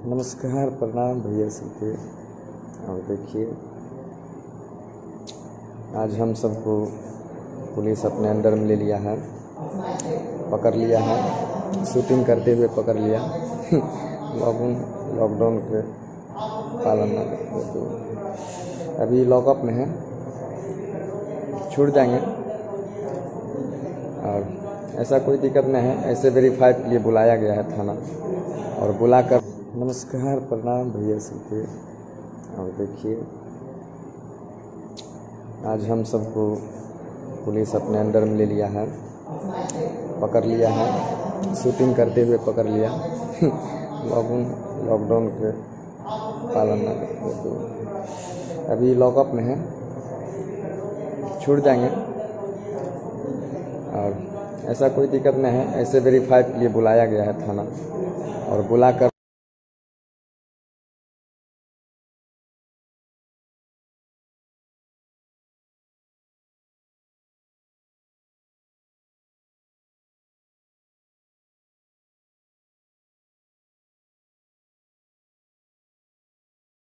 नमस्कार, प्रणाम भैया सबके। और देखिए, आज हम सबको पुलिस अपने अंडर में ले लिया है, पकड़ लिया है, शूटिंग करते हुए पकड़ लिया। लॉकडाउन के पालन न करते तो अभी लॉकअप में है, छूट जाएंगे। और ऐसा कोई दिक्कत नहीं है, ऐसे वेरीफाई के लिए बुलाया गया है थाना, और बुलाकर नमस्कार, प्रणाम भैया सबके। और देखिए, आज हम सबको पुलिस अपने अंडर में ले लिया है, पकड़ लिया है, शूटिंग करते हुए पकड़ लिया। लॉकडाउन के पालन न करते तो अभी लॉकअप में है, छूट जाएंगे। और ऐसा कोई दिक्कत नहीं है, ऐसे वेरीफाई के लिए बुलाया गया है थाना, और बुलाकर